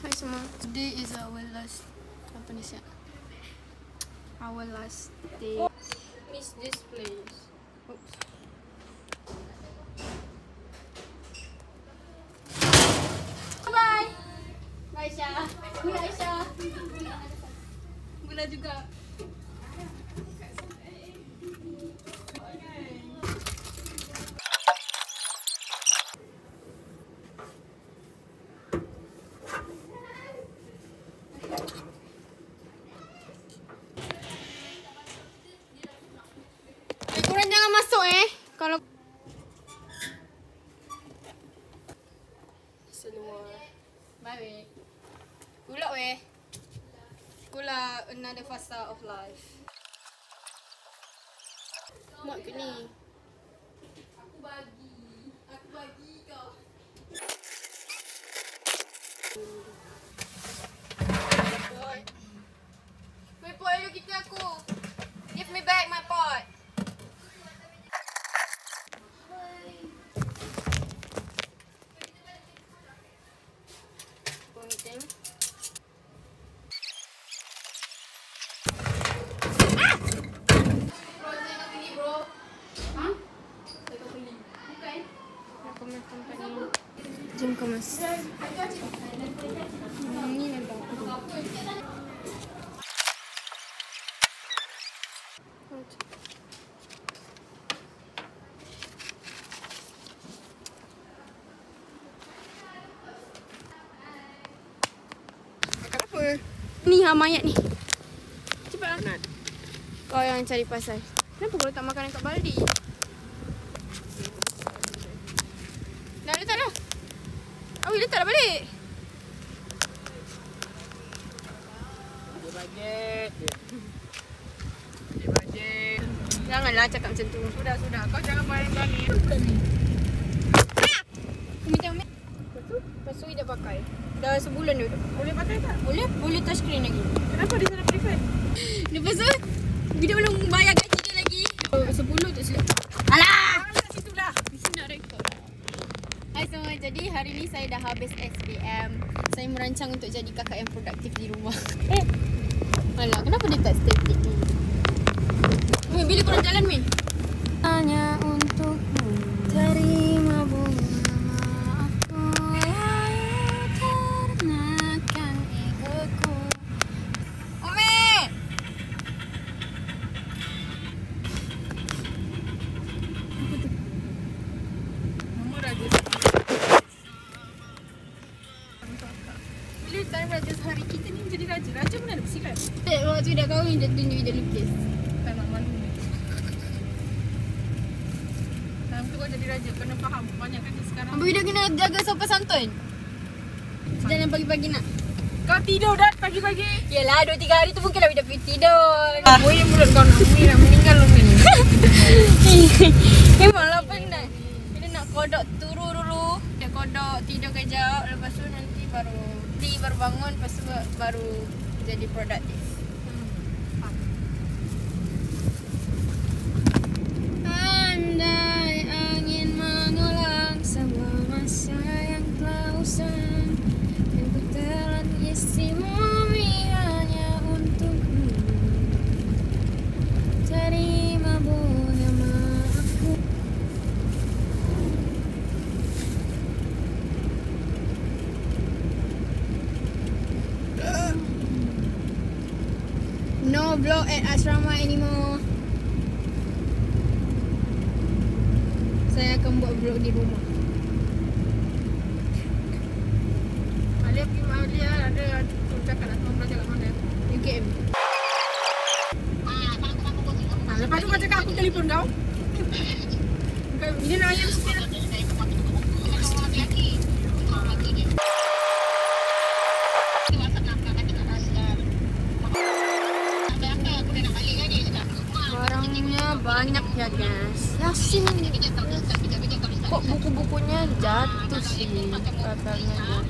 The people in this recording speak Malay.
Hai semua. Today is our last day. Miss this place. Oops. Bye. Bye Aisyah. Gula Aisyah. Gula juga. Korang jangan masuk kalau seluar. Bye weh. Gula weh. Gula another fasa of life. Mak ke ni. Aku bagi kau. My pot elok kita aku. Give me back my pot. Jom kemas. Ni nampak aku. Apa? Ni mayat ni. Cepatlah. Kau yang cari pasal. Kenapa kau letak makanan kat baldi? Dah letak dah. Awi letaklah balik. Bajet. Janganlah cakap macam tu. Sudah. Kau jangan berani-berani. Lepas tu dah pakai. Dah sebulan dah. Boleh pakai tak? Boleh touch screen lagi. Kenapa dia sana prefer? Lepas tu dia belum bayar gaji dia lagi. 10 tak silap. Alah! Kat situ dah. Mesti nak rekod. Hai semua, jadi hari ni saya dah habis SPM. Saya merancang untuk jadi kakak yang produktif di rumah. Alah, kenapa dia tak stay fit ni? Bila korang jalan, Min? Hanya untukmu terima bunga maafku. Ayo ternakan egoku. Ome! Apa tu? Nama Raja. Bila time Raja sehari kita ni menjadi Raja. Raja mana ada bersilat? Waktu dah kahwin dia tunjuk dia lukis. Tak nak malu. Time tu kau jadi Raja kena faham banyak kerja sekarang. Abang Ida kena jaga sopan santun. Jangan pagi-pagi nak. Kau tidur dah pagi-pagi. Yelah 2-3 hari tu mungkin Ida pergi tidur. Boleh mulut kau nak ni nak meninggal lu ni. Memanglah penat. Bila nak kodok turu dulu. Dia kodok tidur kejap. Lepas tu nanti baru bangun. Lepas tu baru jadi produktif. Andai angin mengulang semua masa yang telah usang, dan ku telan istimewa hanya untukmu. Terima bunga maafku. No vlog at asrama anymore. Saya akan buat vlog di rumah. Alia pergi rumah Alia, ada cakap nak semua belajar kat mana? UKM. Lepas tu kau cakap aku telefon kau. Ini nak ayam sikit lah. Barangnya banyak ya guys. Yasin. Kok buku-bukunya jatuh sih? Katanya jatuh.